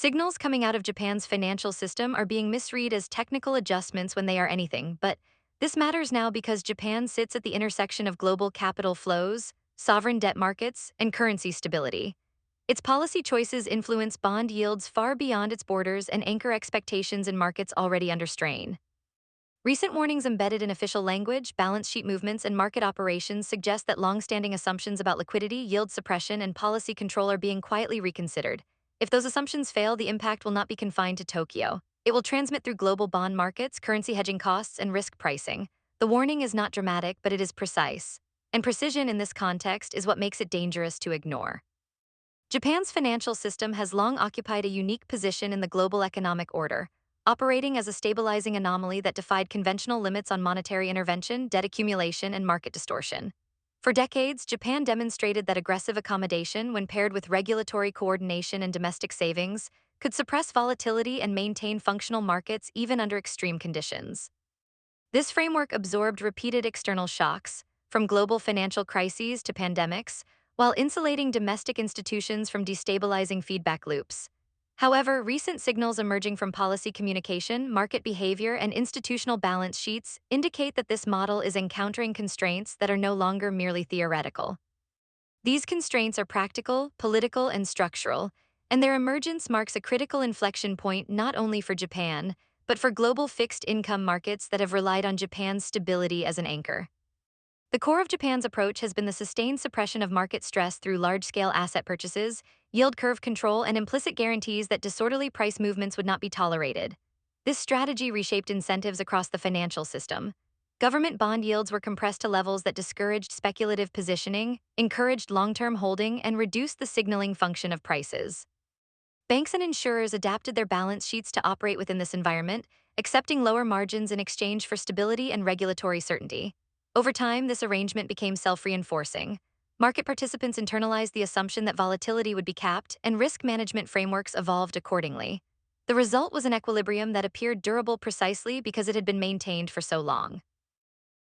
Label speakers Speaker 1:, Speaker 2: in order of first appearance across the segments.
Speaker 1: Signals coming out of Japan's financial system are being misread as technical adjustments when they are anything, but this matters now because Japan sits at the intersection of global capital flows, sovereign debt markets, and currency stability. Its policy choices influence bond yields far beyond its borders and anchor expectations in markets already under strain. Recent warnings embedded in official language, balance sheet movements, and market operations suggest that long-standing assumptions about liquidity, yield suppression, and policy control are being quietly reconsidered. If those assumptions fail, the impact will not be confined to Tokyo. It will transmit through global bond markets, currency hedging costs, and risk pricing. The warning is not dramatic, but it is precise. And precision in this context is what makes it dangerous to ignore. Japan's financial system has long occupied a unique position in the global economic order, operating as a stabilizing anomaly that defied conventional limits on monetary intervention, debt accumulation, and market distortion. For decades, Japan demonstrated that aggressive accommodation, when paired with regulatory coordination and domestic savings, could suppress volatility and maintain functional markets even under extreme conditions. This framework absorbed repeated external shocks, from global financial crises to pandemics, while insulating domestic institutions from destabilizing feedback loops. However, recent signals emerging from policy communication, market behavior, and institutional balance sheets indicate that this model is encountering constraints that are no longer merely theoretical. These constraints are practical, political, and structural, and their emergence marks a critical inflection point not only for Japan, but for global fixed income markets that have relied on Japan's stability as an anchor. The core of Japan's approach has been the sustained suppression of market stress through large-scale asset purchases, yield curve control, and implicit guarantees that disorderly price movements would not be tolerated. This strategy reshaped incentives across the financial system. Government bond yields were compressed to levels that discouraged speculative positioning, encouraged long-term holding, and reduced the signaling function of prices. Banks and insurers adapted their balance sheets to operate within this environment, accepting lower margins in exchange for stability and regulatory certainty. Over time, this arrangement became self-reinforcing. Market participants internalized the assumption that volatility would be capped, and risk management frameworks evolved accordingly. The result was an equilibrium that appeared durable precisely because it had been maintained for so long.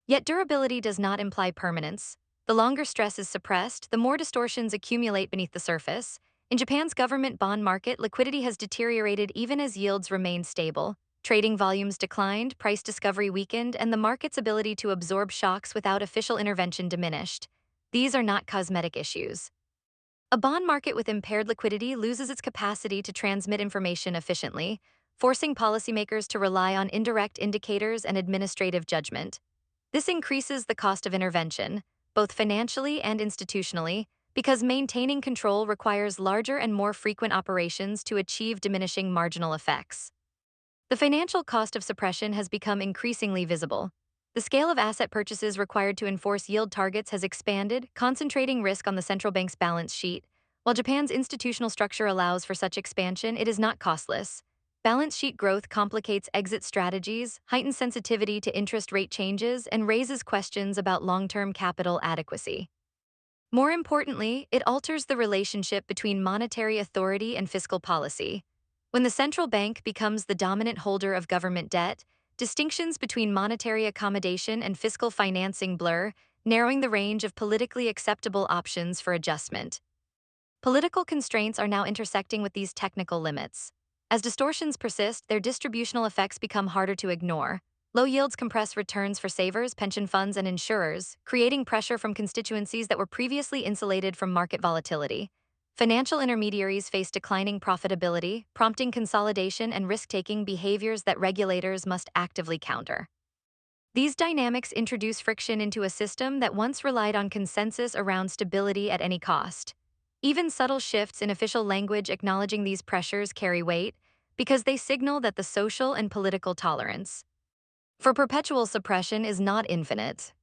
Speaker 1: Yet durability does not imply permanence. The longer stress is suppressed, the more distortions accumulate beneath the surface. In Japan's government bond market, liquidity has deteriorated even as yields remain stable. Trading volumes declined, price discovery weakened, and the market's ability to absorb shocks without official intervention diminished. These are not cosmetic issues. A bond market with impaired liquidity loses its capacity to transmit information efficiently, forcing policymakers to rely on indirect indicators and administrative judgment. This increases the cost of intervention, both financially and institutionally, because maintaining control requires larger and more frequent operations to achieve diminishing marginal effects. The financial cost of suppression has become increasingly visible. The scale of asset purchases required to enforce yield targets has expanded, concentrating risk on the central bank's balance sheet. While Japan's institutional structure allows for such expansion, it is not costless. Balance sheet growth complicates exit strategies, heightens sensitivity to interest rate changes, and raises questions about long-term capital adequacy. More importantly, it alters the relationship between monetary authority and fiscal policy. When the central bank becomes the dominant holder of government debt, distinctions between monetary accommodation and fiscal financing blur, narrowing the range of politically acceptable options for adjustment. Political constraints are now intersecting with these technical limits. As distortions persist, their distributional effects become harder to ignore. Low yields compress returns for savers, pension funds, and insurers, creating pressure from constituencies that were previously insulated from market volatility. Financial intermediaries face declining profitability, prompting consolidation and risk-taking behaviors that regulators must actively counter. These dynamics introduce friction into a system that once relied on consensus around stability at any cost. Even subtle shifts in official language acknowledging these pressures carry weight because they signal that the social and political tolerance for perpetual suppression is not infinite.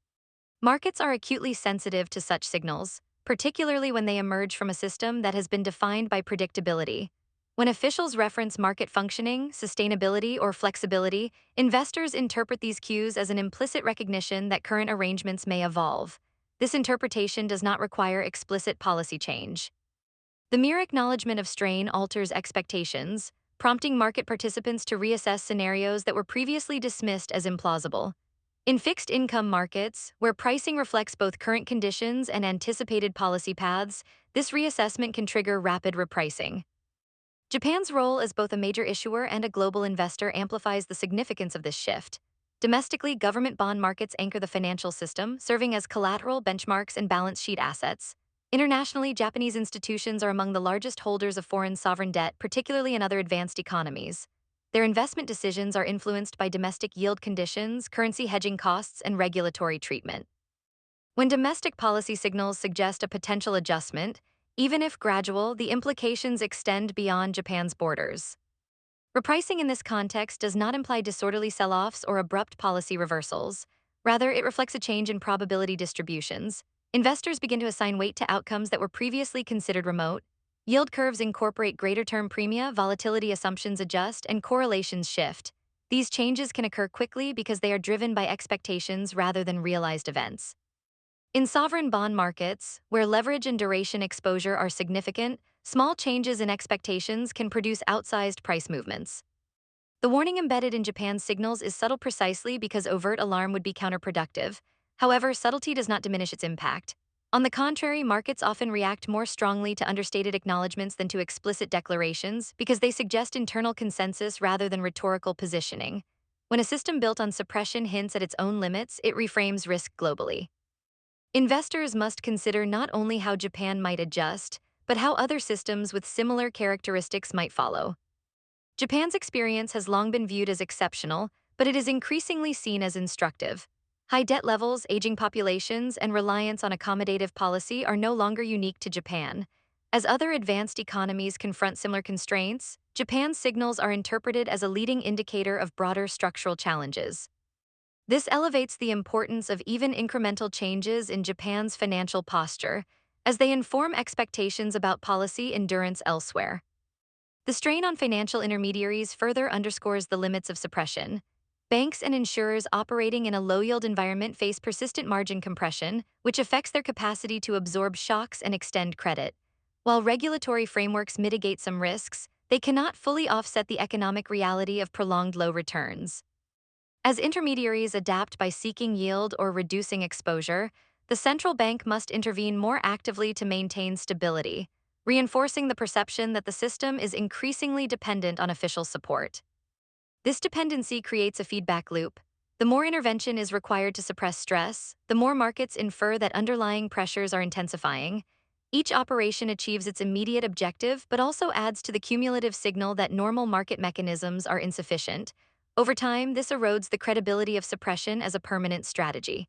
Speaker 1: Markets are acutely sensitive to such signals, particularly when they emerge from a system that has been defined by predictability. When officials reference market functioning, sustainability, or flexibility, investors interpret these cues as an implicit recognition that current arrangements may evolve. This interpretation does not require explicit policy change. The mere acknowledgement of strain alters expectations, prompting market participants to reassess scenarios that were previously dismissed as implausible. In fixed income markets, where pricing reflects both current conditions and anticipated policy paths, this reassessment can trigger rapid repricing. Japan's role as both a major issuer and a global investor amplifies the significance of this shift. Domestically, government bond markets anchor the financial system, serving as collateral, benchmarks, and balance sheet assets. Internationally, Japanese institutions are among the largest holders of foreign sovereign debt, particularly in other advanced economies. Their investment decisions are influenced by domestic yield conditions, currency hedging costs, and regulatory treatment. When domestic policy signals suggest a potential adjustment, even if gradual, the implications extend beyond Japan's borders. Repricing in this context does not imply disorderly sell-offs or abrupt policy reversals. Rather, it reflects a change in probability distributions. Investors begin to assign weight to outcomes that were previously considered remote. Yield curves incorporate greater term premia, volatility assumptions adjust, and correlations shift. These changes can occur quickly because they are driven by expectations rather than realized events. In sovereign bond markets, where leverage and duration exposure are significant, small changes in expectations can produce outsized price movements. The warning embedded in Japan's signals is subtle precisely because overt alarm would be counterproductive. However, subtlety does not diminish its impact. On the contrary, markets often react more strongly to understated acknowledgments than to explicit declarations because they suggest internal consensus rather than rhetorical positioning. When a system built on suppression hints at its own limits, it reframes risk globally. Investors must consider not only how Japan might adjust, but how other systems with similar characteristics might follow. Japan's experience has long been viewed as exceptional, but it is increasingly seen as instructive. High debt levels, aging populations, and reliance on accommodative policy are no longer unique to Japan. As other advanced economies confront similar constraints, Japan's signals are interpreted as a leading indicator of broader structural challenges. This elevates the importance of even incremental changes in Japan's financial posture, as they inform expectations about policy endurance elsewhere. The strain on financial intermediaries further underscores the limits of suppression. Banks and insurers operating in a low-yield environment face persistent margin compression, which affects their capacity to absorb shocks and extend credit. While regulatory frameworks mitigate some risks, they cannot fully offset the economic reality of prolonged low returns. As intermediaries adapt by seeking yield or reducing exposure, the central bank must intervene more actively to maintain stability, reinforcing the perception that the system is increasingly dependent on official support. This dependency creates a feedback loop. The more intervention is required to suppress stress, the more markets infer that underlying pressures are intensifying. Each operation achieves its immediate objective but also adds to the cumulative signal that normal market mechanisms are insufficient. Over time, this erodes the credibility of suppression as a permanent strategy.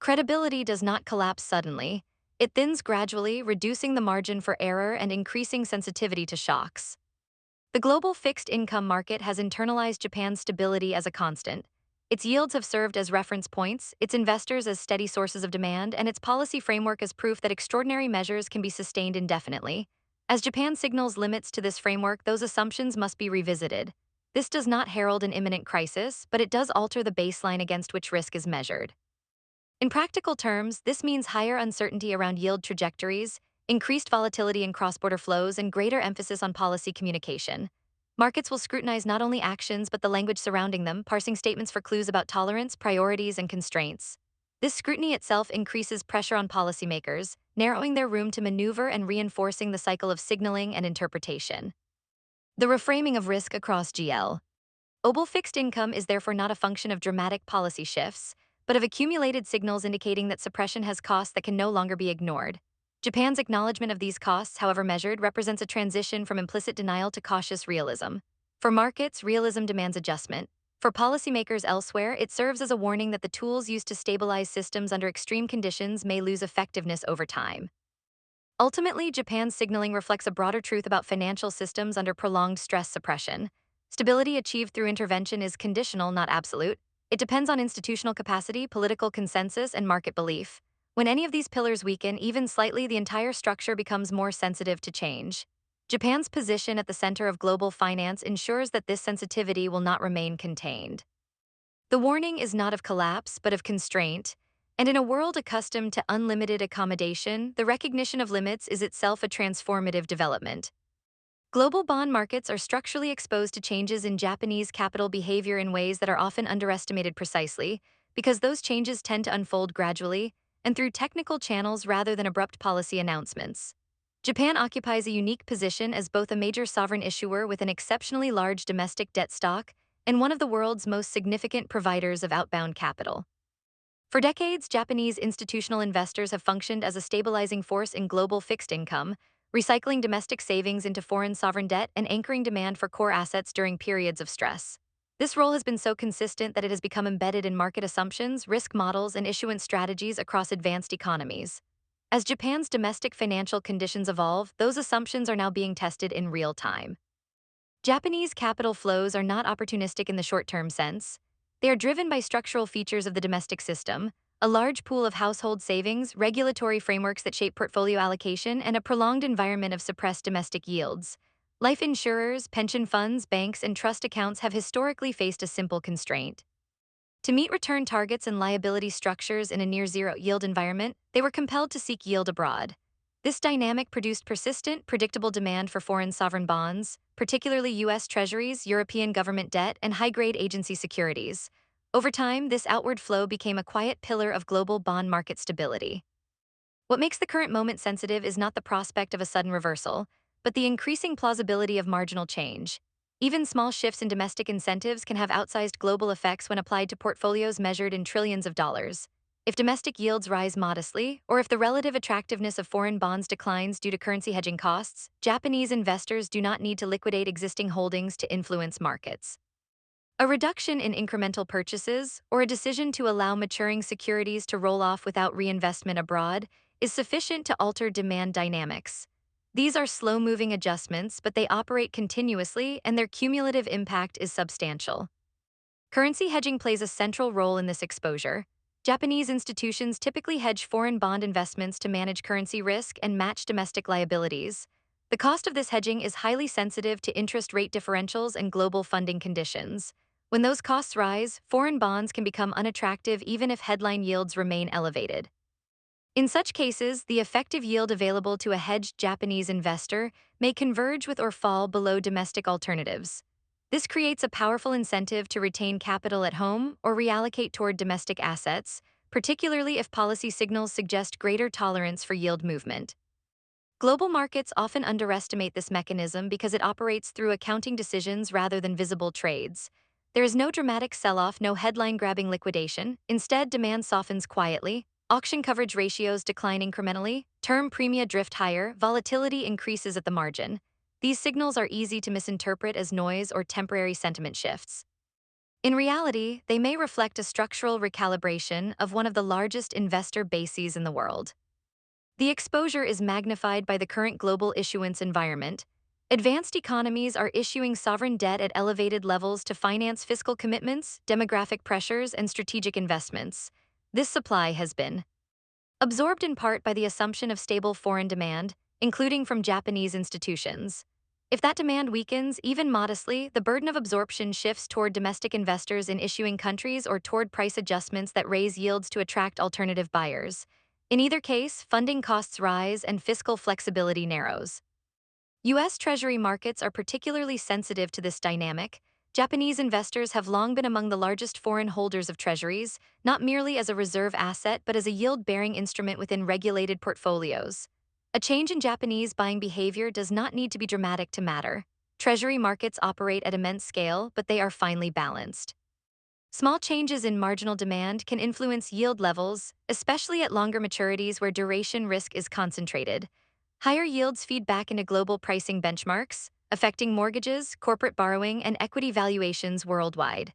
Speaker 1: Credibility does not collapse suddenly. It thins gradually, reducing the margin for error and increasing sensitivity to shocks. The global fixed income market has internalized Japan's stability as a constant. Its yields have served as reference points, its investors as steady sources of demand, and its policy framework as proof that extraordinary measures can be sustained indefinitely. As Japan signals limits to this framework, those assumptions must be revisited. This does not herald an imminent crisis, but it does alter the baseline against which risk is measured. In practical terms, this means higher uncertainty around yield trajectories, increased volatility in cross-border flows, and greater emphasis on policy communication. Markets will scrutinize not only actions but the language surrounding them, parsing statements for clues about tolerance, priorities, and constraints. This scrutiny itself increases pressure on policymakers, narrowing their room to maneuver and reinforcing the cycle of signaling and interpretation. The reframing of risk across GL. Global fixed income is therefore not a function of dramatic policy shifts, but of accumulated signals indicating that suppression has costs that can no longer be ignored. Japan's acknowledgement of these costs, however measured, represents a transition from implicit denial to cautious realism. For markets, realism demands adjustment. For policymakers elsewhere, it serves as a warning that the tools used to stabilize systems under extreme conditions may lose effectiveness over time. Ultimately, Japan's signaling reflects a broader truth about financial systems under prolonged stress suppression. Stability achieved through intervention is conditional, not absolute. It depends on institutional capacity, political consensus, and market belief. When any of these pillars weaken, even slightly, the entire structure becomes more sensitive to change. Japan's position at the center of global finance ensures that this sensitivity will not remain contained. The warning is not of collapse, but of constraint. And in a world accustomed to unlimited accommodation, the recognition of limits is itself a transformative development. Global bond markets are structurally exposed to changes in Japanese capital behavior in ways that are often underestimated precisely, because those changes tend to unfold gradually and through technical channels rather than abrupt policy announcements. Japan occupies a unique position as both a major sovereign issuer with an exceptionally large domestic debt stock and one of the world's most significant providers of outbound capital. For decades, Japanese institutional investors have functioned as a stabilizing force in global fixed income, recycling domestic savings into foreign sovereign debt and anchoring demand for core assets during periods of stress. This role has been so consistent that it has become embedded in market assumptions, risk models, and issuance strategies across advanced economies. As Japan's domestic financial conditions evolve, those assumptions are now being tested in real time. Japanese capital flows are not opportunistic in the short-term sense. They are driven by structural features of the domestic system, a large pool of household savings, regulatory frameworks that shape portfolio allocation, and a prolonged environment of suppressed domestic yields. Life insurers, pension funds, banks, and trust accounts have historically faced a simple constraint. To meet return targets and liability structures in a near-zero yield environment, they were compelled to seek yield abroad. This dynamic produced persistent, predictable demand for foreign sovereign bonds, particularly U.S. Treasuries, European government debt, and high-grade agency securities. Over time, this outward flow became a quiet pillar of global bond market stability. What makes the current moment sensitive is not the prospect of a sudden reversal, but the increasing plausibility of marginal change. Even small shifts in domestic incentives can have outsized global effects when applied to portfolios measured in trillions of dollars. If domestic yields rise modestly, or if the relative attractiveness of foreign bonds declines due to currency hedging costs, Japanese investors do not need to liquidate existing holdings to influence markets. A reduction in incremental purchases, or a decision to allow maturing securities to roll off without reinvestment abroad, is sufficient to alter demand dynamics. These are slow-moving adjustments, but they operate continuously and their cumulative impact is substantial. Currency hedging plays a central role in this exposure. Japanese institutions typically hedge foreign bond investments to manage currency risk and match domestic liabilities. The cost of this hedging is highly sensitive to interest rate differentials and global funding conditions. When those costs rise, foreign bonds can become unattractive even if headline yields remain elevated. In such cases, the effective yield available to a hedged Japanese investor may converge with or fall below domestic alternatives. This creates a powerful incentive to retain capital at home or reallocate toward domestic assets, particularly if policy signals suggest greater tolerance for yield movement. Global markets often underestimate this mechanism because it operates through accounting decisions rather than visible trades. There is no dramatic sell-off, no headline-grabbing liquidation. Instead, demand softens quietly, auction coverage ratios decline incrementally, term premia drift higher, volatility increases at the margin. These signals are easy to misinterpret as noise or temporary sentiment shifts. In reality, they may reflect a structural recalibration of one of the largest investor bases in the world. The exposure is magnified by the current global issuance environment. Advanced economies are issuing sovereign debt at elevated levels to finance fiscal commitments, demographic pressures, and strategic investments. This supply has been absorbed in part by the assumption of stable foreign demand, including from Japanese institutions. If that demand weakens, even modestly, the burden of absorption shifts toward domestic investors in issuing countries or toward price adjustments that raise yields to attract alternative buyers. In either case, funding costs rise and fiscal flexibility narrows. U.S. Treasury markets are particularly sensitive to this dynamic. Japanese investors have long been among the largest foreign holders of treasuries, not merely as a reserve asset but as a yield-bearing instrument within regulated portfolios. A change in Japanese buying behavior does not need to be dramatic to matter. Treasury markets operate at immense scale, but they are finely balanced. Small changes in marginal demand can influence yield levels, especially at longer maturities where duration risk is concentrated. Higher yields feed back into global pricing benchmarks, affecting mortgages, corporate borrowing, and equity valuations worldwide.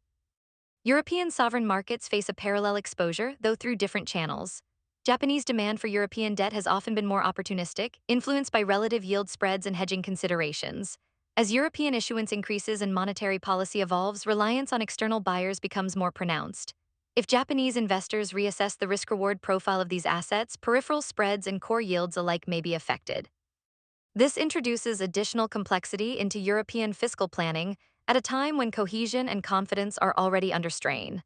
Speaker 1: European sovereign markets face a parallel exposure, though through different channels. Japanese demand for European debt has often been more opportunistic, influenced by relative yield spreads and hedging considerations. As European issuance increases and monetary policy evolves, reliance on external buyers becomes more pronounced. If Japanese investors reassess the risk-reward profile of these assets, peripheral spreads and core yields alike may be affected. This introduces additional complexity into European fiscal planning at a time when cohesion and confidence are already under strain.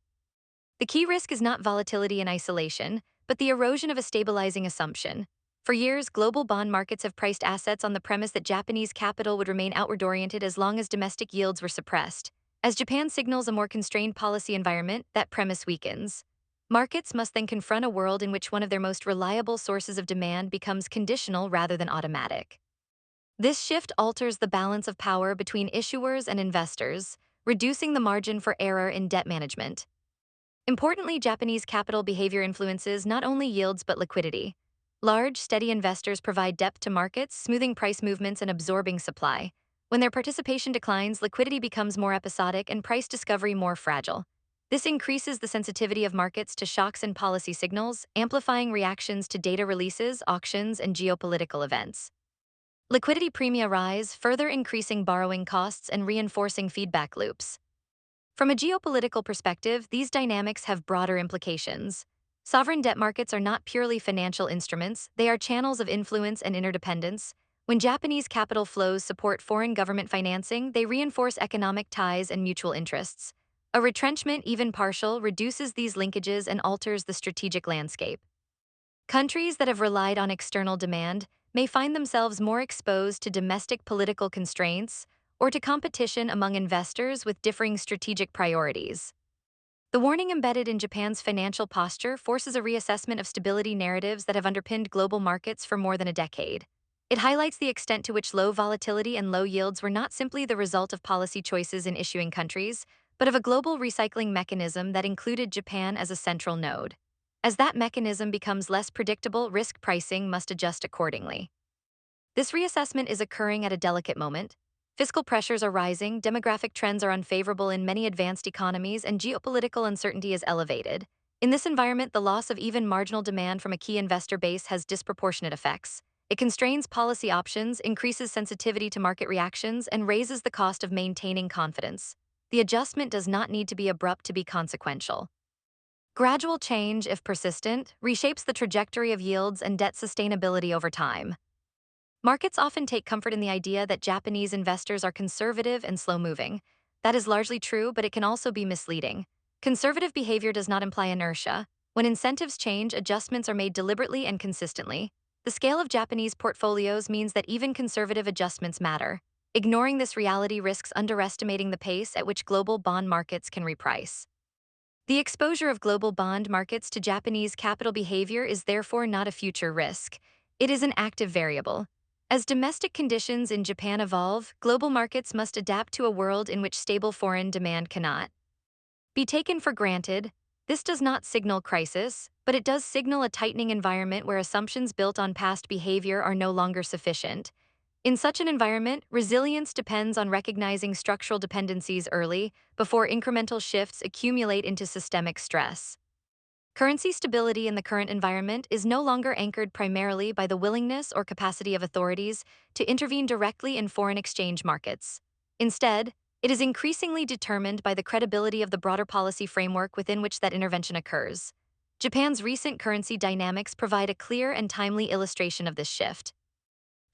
Speaker 1: The key risk is not volatility in isolation, but the erosion of a stabilizing assumption. For years, global bond markets have priced assets on the premise that Japanese capital would remain outward-oriented as long as domestic yields were suppressed. As Japan signals a more constrained policy environment, that premise weakens. Markets must then confront a world in which one of their most reliable sources of demand becomes conditional rather than automatic. This shift alters the balance of power between issuers and investors, reducing the margin for error in debt management. Importantly, Japanese capital behavior influences not only yields but liquidity. Large, steady investors provide depth to markets, smoothing price movements and absorbing supply. When their participation declines, liquidity becomes more episodic and price discovery more fragile. This increases the sensitivity of markets to shocks and policy signals, amplifying reactions to data releases, auctions, and geopolitical events. Liquidity premia rise, further increasing borrowing costs and reinforcing feedback loops. From a geopolitical perspective, these dynamics have broader implications. Sovereign debt markets are not purely financial instruments, they are channels of influence and interdependence. When Japanese capital flows support foreign government financing, they reinforce economic ties and mutual interests. A retrenchment, even partial, reduces these linkages and alters the strategic landscape. Countries that have relied on external demand may find themselves more exposed to domestic political constraints or to competition among investors with differing strategic priorities. The warning embedded in Japan's financial posture forces a reassessment of stability narratives that have underpinned global markets for more than a decade. It highlights the extent to which low volatility and low yields were not simply the result of policy choices in issuing countries, but of a global recycling mechanism that included Japan as a central node. As that mechanism becomes less predictable, risk pricing must adjust accordingly. This reassessment is occurring at a delicate moment. Fiscal pressures are rising, demographic trends are unfavorable in many advanced economies, and geopolitical uncertainty is elevated. In this environment, the loss of even marginal demand from a key investor base has disproportionate effects. It constrains policy options, increases sensitivity to market reactions, and raises the cost of maintaining confidence. The adjustment does not need to be abrupt to be consequential. Gradual change, if persistent, reshapes the trajectory of yields and debt sustainability over time. Markets often take comfort in the idea that Japanese investors are conservative and slow-moving. That is largely true, but it can also be misleading. Conservative behavior does not imply inertia. When incentives change, adjustments are made deliberately and consistently. The scale of Japanese portfolios means that even conservative adjustments matter. Ignoring this reality risks underestimating the pace at which global bond markets can reprice. The exposure of global bond markets to Japanese capital behavior is therefore not a future risk. It is an active variable. As domestic conditions in Japan evolve, global markets must adapt to a world in which stable foreign demand cannot be taken for granted. This does not signal crisis, but it does signal a tightening environment where assumptions built on past behavior are no longer sufficient. In such an environment, resilience depends on recognizing structural dependencies early, before incremental shifts accumulate into systemic stress. Currency stability in the current environment is no longer anchored primarily by the willingness or capacity of authorities to intervene directly in foreign exchange markets. Instead, it is increasingly determined by the credibility of the broader policy framework within which that intervention occurs. Japan's recent currency dynamics provide a clear and timely illustration of this shift.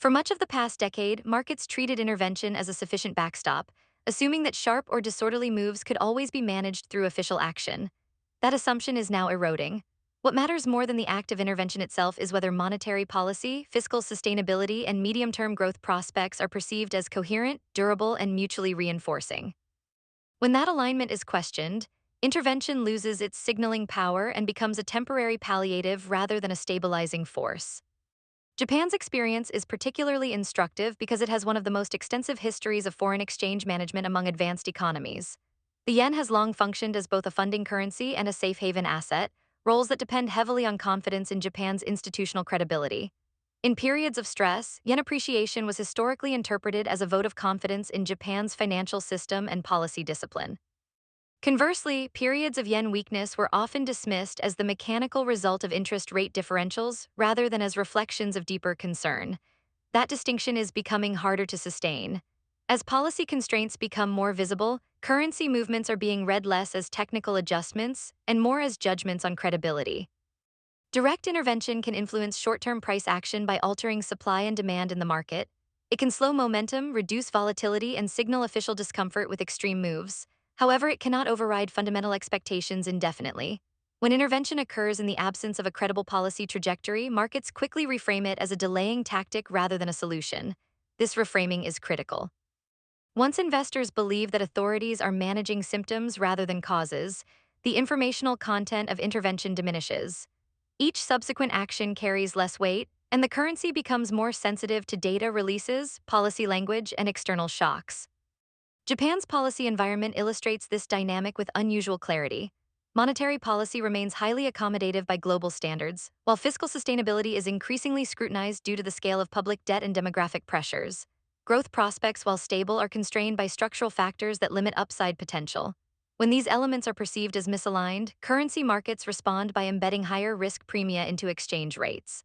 Speaker 1: For much of the past decade, markets treated intervention as a sufficient backstop, assuming that sharp or disorderly moves could always be managed through official action. That assumption is now eroding. What matters more than the act of intervention itself is whether monetary policy, fiscal sustainability, and medium-term growth prospects are perceived as coherent, durable, and mutually reinforcing. When that alignment is questioned, intervention loses its signaling power and becomes a temporary palliative rather than a stabilizing force. Japan's experience is particularly instructive because it has one of the most extensive histories of foreign exchange management among advanced economies. The yen has long functioned as both a funding currency and a safe haven asset, roles that depend heavily on confidence in Japan's institutional credibility. In periods of stress, yen appreciation was historically interpreted as a vote of confidence in Japan's financial system and policy discipline. Conversely, periods of yen weakness were often dismissed as the mechanical result of interest rate differentials rather than as reflections of deeper concern. That distinction is becoming harder to sustain. As policy constraints become more visible, currency movements are being read less as technical adjustments and more as judgments on credibility. Direct intervention can influence short-term price action by altering supply and demand in the market. It can slow momentum, reduce volatility, and signal official discomfort with extreme moves. However, it cannot override fundamental expectations indefinitely. When intervention occurs in the absence of a credible policy trajectory, markets quickly reframe it as a delaying tactic rather than a solution. This reframing is critical. Once investors believe that authorities are managing symptoms rather than causes, the informational content of intervention diminishes. Each subsequent action carries less weight, and the currency becomes more sensitive to data releases, policy language, and external shocks. Japan's policy environment illustrates this dynamic with unusual clarity. Monetary policy remains highly accommodative by global standards, while fiscal sustainability is increasingly scrutinized due to the scale of public debt and demographic pressures. Growth prospects, while stable, are constrained by structural factors that limit upside potential. When these elements are perceived as misaligned, currency markets respond by embedding higher risk premia into exchange rates.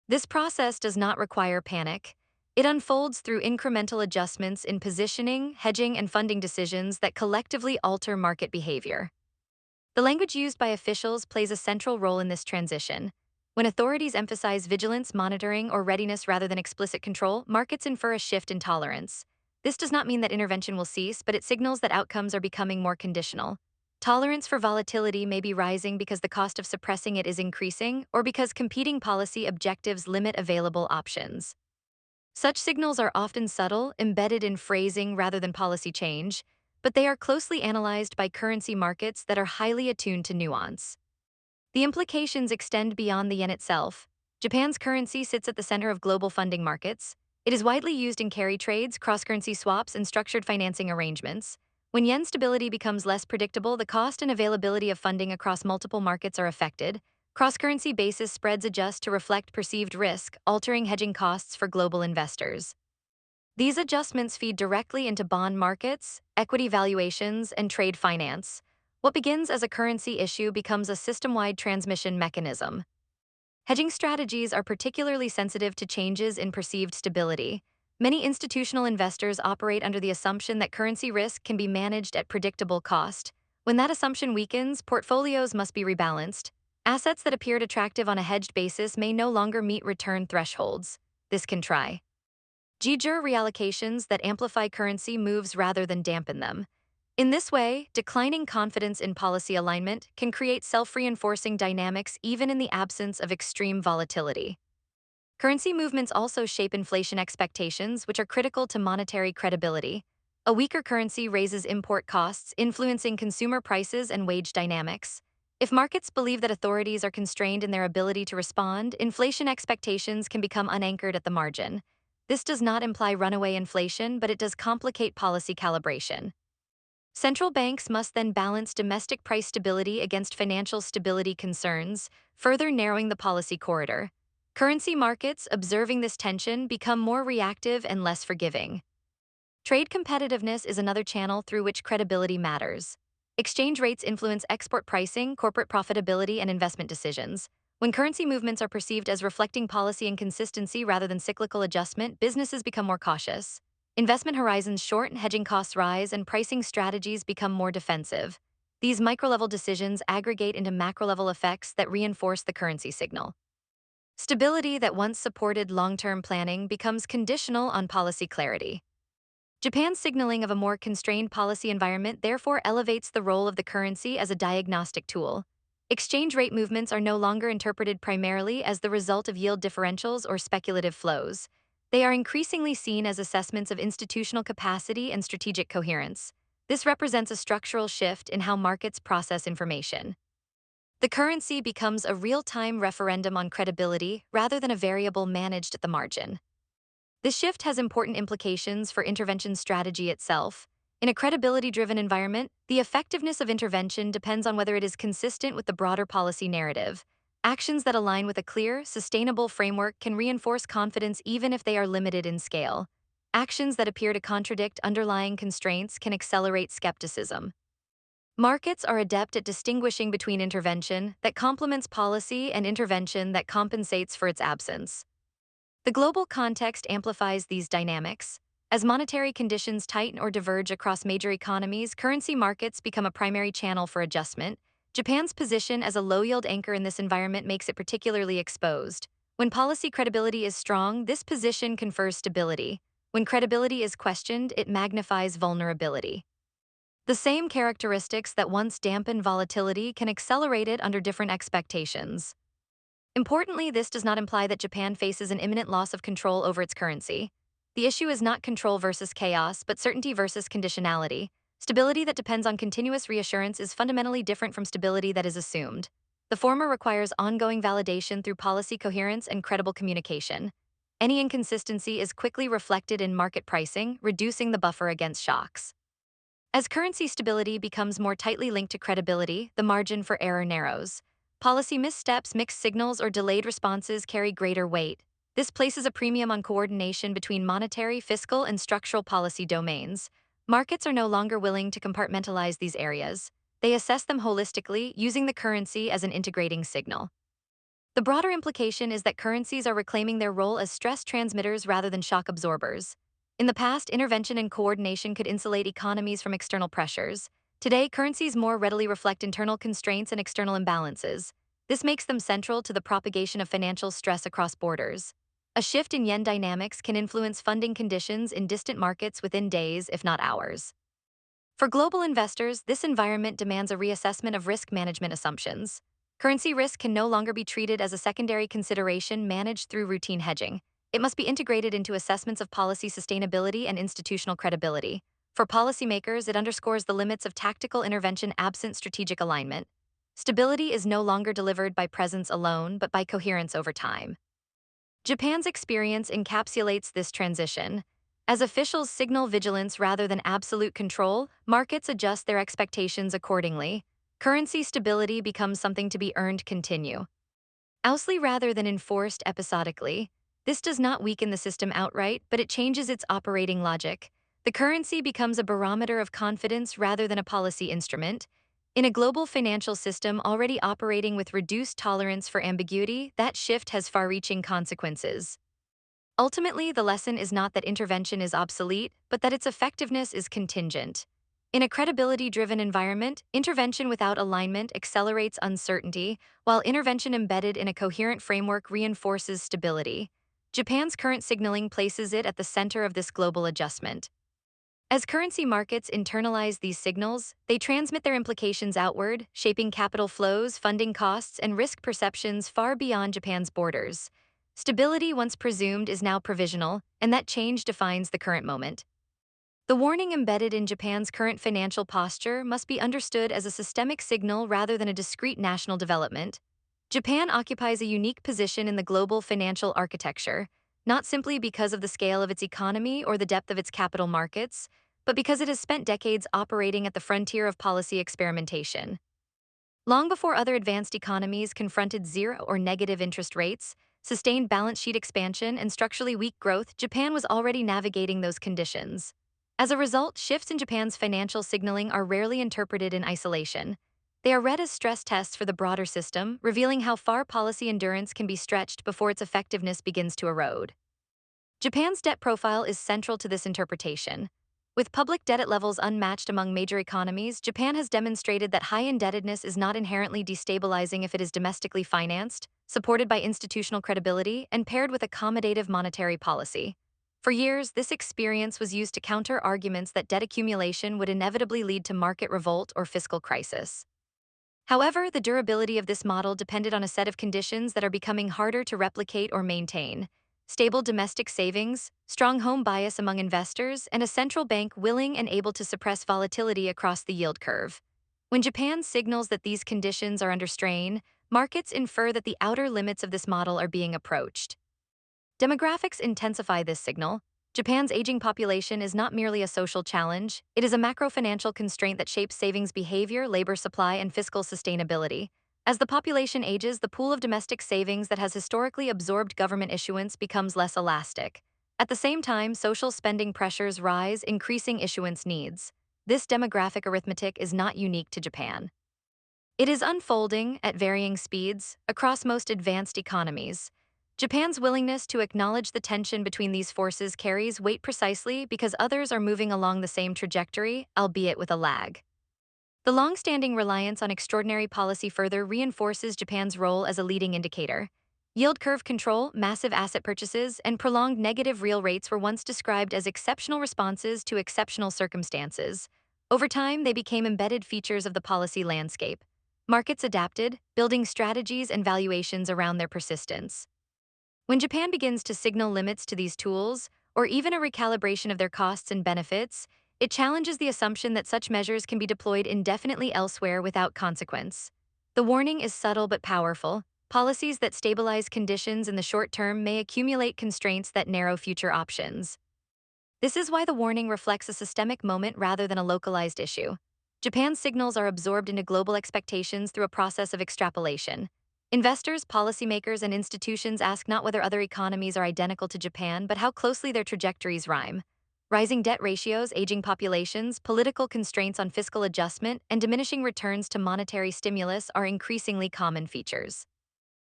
Speaker 1: This process does not require panic. It unfolds through incremental adjustments in positioning, hedging, and funding decisions that collectively alter market behavior. The language used by officials plays a central role in this transition. When authorities emphasize vigilance, monitoring, or readiness rather than explicit control, markets infer a shift in tolerance. This does not mean that intervention will cease, but it signals that outcomes are becoming more conditional. Tolerance for volatility may be rising because the cost of suppressing it is increasing, or because competing policy objectives limit available options. Such signals are often subtle, embedded in phrasing rather than policy change, but they are closely analyzed by currency markets that are highly attuned to nuance. The implications extend beyond the yen itself. Japan's currency sits at the center of global funding markets. It is widely used in carry trades, cross-currency swaps, and structured financing arrangements. When yen stability becomes less predictable, the cost and availability of funding across multiple markets are affected. Cross-currency basis spreads adjust to reflect perceived risk, altering hedging costs for global investors. These adjustments feed directly into bond markets, equity valuations, and trade finance. What begins as a currency issue becomes a system-wide transmission mechanism. Hedging strategies are particularly sensitive to changes in perceived stability. Many institutional investors operate under the assumption that currency risk can be managed at predictable cost. When that assumption weakens, portfolios must be rebalanced. Assets that appeared attractive on a hedged basis may no longer meet return thresholds. This can try G-jur reallocations that amplify currency moves rather than dampen them. In this way, declining confidence in policy alignment can create self-reinforcing dynamics even in the absence of extreme volatility. Currency movements also shape inflation expectations, which are critical to monetary credibility. A weaker currency raises import costs, influencing consumer prices and wage dynamics. If markets believe that authorities are constrained in their ability to respond, inflation expectations can become unanchored at the margin. This does not imply runaway inflation, but it does complicate policy calibration. Central banks must then balance domestic price stability against financial stability concerns, further narrowing the policy corridor. Currency markets, observing this tension, become more reactive and less forgiving. Trade competitiveness is another channel through which credibility matters. Exchange rates influence export pricing, corporate profitability, and investment decisions. When currency movements are perceived as reflecting policy inconsistency rather than cyclical adjustment, businesses become more cautious. Investment horizons shorten, hedging costs rise, and pricing strategies become more defensive. These micro-level decisions aggregate into macro-level effects that reinforce the currency signal. Stability that once supported long-term planning becomes conditional on policy clarity. Japan's signaling of a more constrained policy environment therefore elevates the role of the currency as a diagnostic tool. Exchange rate movements are no longer interpreted primarily as the result of yield differentials or speculative flows. They are increasingly seen as assessments of institutional capacity and strategic coherence. This represents a structural shift in how markets process information. The currency becomes a real-time referendum on credibility rather than a variable managed at the margin. This shift has important implications for intervention strategy itself. In a credibility-driven environment, the effectiveness of intervention depends on whether it is consistent with the broader policy narrative. Actions that align with a clear, sustainable framework can reinforce confidence even if they are limited in scale. Actions that appear to contradict underlying constraints can accelerate skepticism. Markets are adept at distinguishing between intervention that complements policy and intervention that compensates for its absence. The global context amplifies these dynamics. As monetary conditions tighten or diverge across major economies, currency markets become a primary channel for adjustment. Japan's position as a low-yield anchor in this environment makes it particularly exposed. When policy credibility is strong, this position confers stability. When credibility is questioned, it magnifies vulnerability. The same characteristics that once dampened volatility can accelerate it under different expectations. Importantly, this does not imply that Japan faces an imminent loss of control over its currency. The issue is not control versus chaos, but certainty versus conditionality. Stability that depends on continuous reassurance is fundamentally different from stability that is assumed. The former requires ongoing validation through policy coherence and credible communication. Any inconsistency is quickly reflected in market pricing, reducing the buffer against shocks. As currency stability becomes more tightly linked to credibility, the margin for error narrows. Policy missteps, mixed signals, or delayed responses carry greater weight. This places a premium on coordination between monetary, fiscal, and structural policy domains. Markets are no longer willing to compartmentalize these areas. They assess them holistically, using the currency as an integrating signal. The broader implication is that currencies are reclaiming their role as stress transmitters rather than shock absorbers. In the past, intervention and coordination could insulate economies from external pressures. Today, currencies more readily reflect internal constraints and external imbalances. This makes them central to the propagation of financial stress across borders. A shift in yen dynamics can influence funding conditions in distant markets within days, if not hours. For global investors, this environment demands a reassessment of risk management assumptions. Currency risk can no longer be treated as a secondary consideration managed through routine hedging. It must be integrated into assessments of policy sustainability and institutional credibility. For policymakers, it underscores the limits of tactical intervention absent strategic alignment. Stability is no longer delivered by presence alone, but by coherence over time. Japan's experience encapsulates this transition. As officials signal vigilance rather than absolute control, markets adjust their expectations accordingly. Currency stability becomes something to be earned continuously rather than enforced episodically. This does not weaken the system outright, but it changes its operating logic. The currency becomes a barometer of confidence rather than a policy instrument. In a global financial system already operating with reduced tolerance for ambiguity, that shift has far-reaching consequences. Ultimately, the lesson is not that intervention is obsolete, but that its effectiveness is contingent. In a credibility-driven environment, intervention without alignment accelerates uncertainty, while intervention embedded in a coherent framework reinforces stability. Japan's current signaling places it at the center of this global adjustment. As currency markets internalize these signals, they transmit their implications outward, shaping capital flows, funding costs, and risk perceptions far beyond Japan's borders. Stability, once presumed, is now provisional, and that change defines the current moment. The warning embedded in Japan's current financial posture must be understood as a systemic signal rather than a discrete national development. Japan occupies a unique position in the global financial architecture, not simply because of the scale of its economy or the depth of its capital markets, but because it has spent decades operating at the frontier of policy experimentation. Long before other advanced economies confronted zero or negative interest rates, sustained balance sheet expansion, and structurally weak growth, Japan was already navigating those conditions. As a result, shifts in Japan's financial signaling are rarely interpreted in isolation. They are read as stress tests for the broader system, revealing how far policy endurance can be stretched before its effectiveness begins to erode. Japan's debt profile is central to this interpretation. With public debt at levels unmatched among major economies, Japan has demonstrated that high indebtedness is not inherently destabilizing if it is domestically financed, supported by institutional credibility, and paired with accommodative monetary policy. For years, this experience was used to counter arguments that debt accumulation would inevitably lead to market revolt or fiscal crisis. However, the durability of this model depended on a set of conditions that are becoming harder to replicate or maintain: stable domestic savings, strong home bias among investors, and a central bank willing and able to suppress volatility across the yield curve. When Japan signals that these conditions are under strain, markets infer that the outer limits of this model are being approached. Demographics intensify this signal. Japan's aging population is not merely a social challenge, it is a macro-financial constraint that shapes savings behavior, labor supply, and fiscal sustainability. As the population ages, the pool of domestic savings that has historically absorbed government issuance becomes less elastic. At the same time, social spending pressures rise, increasing issuance needs. This demographic arithmetic is not unique to Japan. It is unfolding, at varying speeds, across most advanced economies. Japan's willingness to acknowledge the tension between these forces carries weight precisely because others are moving along the same trajectory, albeit with a lag. The long-standing reliance on extraordinary policy further reinforces Japan's role as a leading indicator. Yield curve control, massive asset purchases, and prolonged negative real rates were once described as exceptional responses to exceptional circumstances. Over time, they became embedded features of the policy landscape. Markets adapted, building strategies and valuations around their persistence. When Japan begins to signal limits to these tools, or even a recalibration of their costs and benefits, It challenges the assumption that such measures can be deployed indefinitely elsewhere without consequence. The warning is subtle but powerful. Policies that stabilize conditions in the short term may accumulate constraints that narrow future options. This is why the warning reflects a systemic moment rather than a localized issue. Japan's signals are absorbed into global expectations through a process of extrapolation. Investors, policymakers, and institutions ask not whether other economies are identical to Japan, but how closely their trajectories rhyme. Rising debt ratios, aging populations, political constraints on fiscal adjustment, and diminishing returns to monetary stimulus are increasingly common features.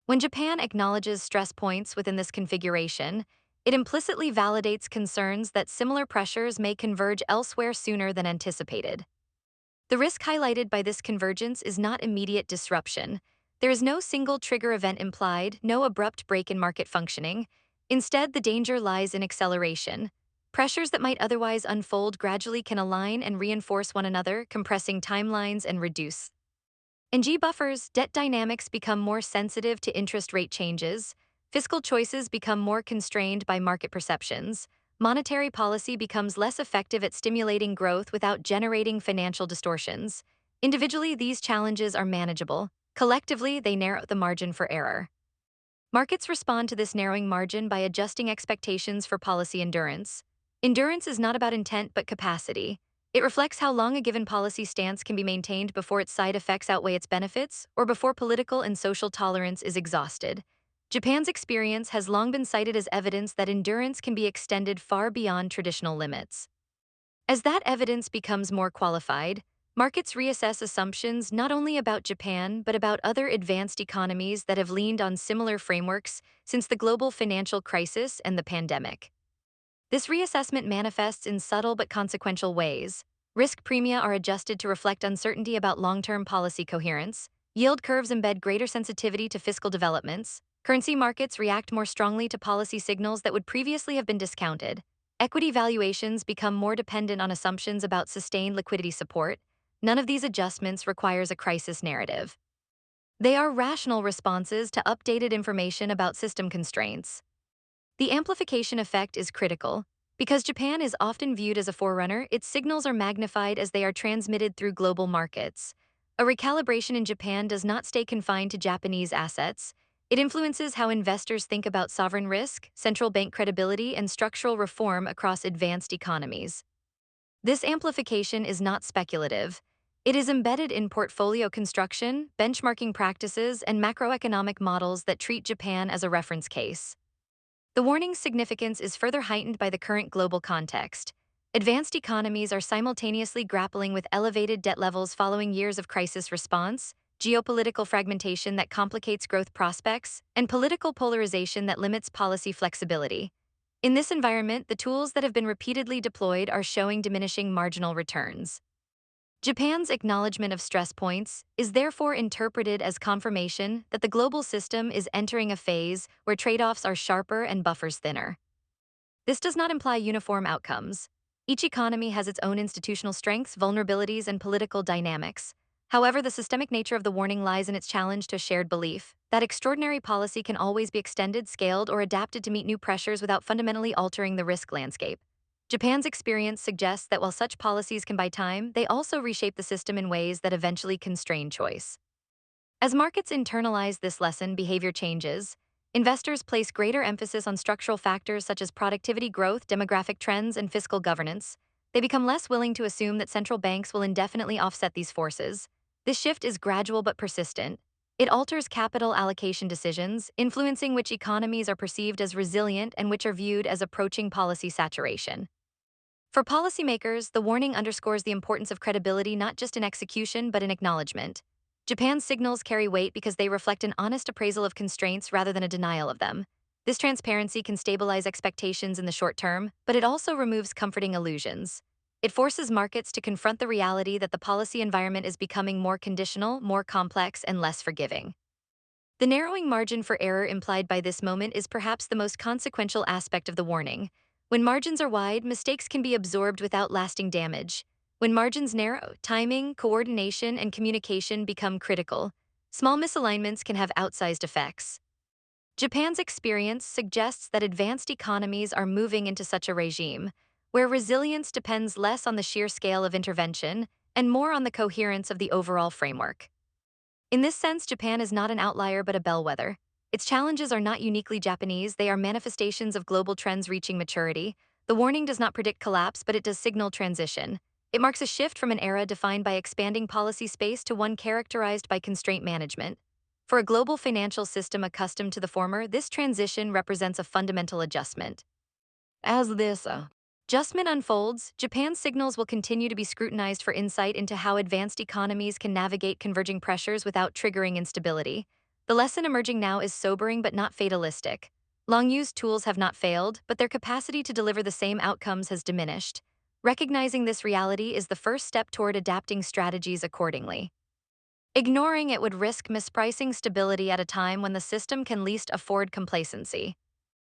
Speaker 1: When Japan acknowledges stress points within this configuration, it implicitly validates concerns that similar pressures may converge elsewhere sooner than anticipated. The risk highlighted by this convergence is not immediate disruption. There is no single trigger event implied, no abrupt break in market functioning. Instead, the danger lies in acceleration. Pressures that might otherwise unfold gradually can align and reinforce one another, compressing timelines and reduce in G buffers, debt dynamics become more sensitive to interest rate changes, fiscal choices become more constrained by market perceptions, monetary policy becomes less effective at stimulating growth without generating financial distortions. Individually, these challenges are manageable. Collectively, they narrow the margin for error. Markets respond to this narrowing margin by adjusting expectations for policy endurance. Endurance is not about intent but capacity. It reflects how long a given policy stance can be maintained before its side effects outweigh its benefits, or before political and social tolerance is exhausted. Japan's experience has long been cited as evidence that endurance can be extended far beyond traditional limits. As that evidence becomes more qualified, markets reassess assumptions not only about Japan but about other advanced economies that have leaned on similar frameworks since the global financial crisis and the pandemic. This reassessment manifests in subtle but consequential ways. Risk premia are adjusted to reflect uncertainty about long-term policy coherence. Yield curves embed greater sensitivity to fiscal developments. Currency markets react more strongly to policy signals that would previously have been discounted. Equity valuations become more dependent on assumptions about sustained liquidity support. None of these adjustments requires a crisis narrative. They are rational responses to updated information about system constraints. The amplification effect is critical. Because Japan is often viewed as a forerunner, its signals are magnified as they are transmitted through global markets. A recalibration in Japan does not stay confined to Japanese assets. It influences how investors think about sovereign risk, central bank credibility, and structural reform across advanced economies. This amplification is not speculative. It is embedded in portfolio construction, benchmarking practices, and macroeconomic models that treat Japan as a reference case. The warning's significance is further heightened by the current global context. Advanced economies are simultaneously grappling with elevated debt levels following years of crisis response, geopolitical fragmentation that complicates growth prospects, and political polarization that limits policy flexibility. In this environment, the tools that have been repeatedly deployed are showing diminishing marginal returns. Japan's acknowledgement of stress points is therefore interpreted as confirmation that the global system is entering a phase where trade-offs are sharper and buffers thinner. This does not imply uniform outcomes. Each economy has its own institutional strengths, vulnerabilities, and political dynamics. However, the systemic nature of the warning lies in its challenge to a shared belief that extraordinary policy can always be extended, scaled, or adapted to meet new pressures without fundamentally altering the risk landscape. Japan's experience suggests that while such policies can buy time, they also reshape the system in ways that eventually constrain choice. As markets internalize this lesson, behavior changes. Investors place greater emphasis on structural factors such as productivity growth, demographic trends, and fiscal governance. They become less willing to assume that central banks will indefinitely offset these forces. This shift is gradual but persistent. It alters capital allocation decisions, influencing which economies are perceived as resilient and which are viewed as approaching policy saturation. For policymakers, the warning underscores the importance of credibility not just in execution but in acknowledgement. Japan's signals carry weight because they reflect an honest appraisal of constraints rather than a denial of them. This transparency can stabilize expectations in the short term, but it also removes comforting illusions. It forces markets to confront the reality that the policy environment is becoming more conditional, more complex, and less forgiving. The narrowing margin for error implied by this moment is perhaps the most consequential aspect of the warning. When margins are wide, mistakes can be absorbed without lasting damage. When margins narrow, timing, coordination, and communication become critical. Small misalignments can have outsized effects. Japan's experience suggests that advanced economies are moving into such a regime. where resilience depends less on the sheer scale of intervention and more on the coherence of the overall framework. In this sense, Japan is not an outlier but a bellwether. Its challenges are not uniquely Japanese, they are manifestations of global trends reaching maturity. The warning does not predict collapse, but it does signal transition. It marks a shift from an era defined by expanding policy space to one characterized by constraint management. For a global financial system accustomed to the former, this transition represents a fundamental adjustment. As this adjustment unfolds, Japan's signals will continue to be scrutinized for insight into how advanced economies can navigate converging pressures without triggering instability. The lesson emerging now is sobering but not fatalistic. Long-used tools have not failed, but their capacity to deliver the same outcomes has diminished. Recognizing this reality is the first step toward adapting strategies accordingly. Ignoring it would risk mispricing stability at a time when the system can least afford complacency.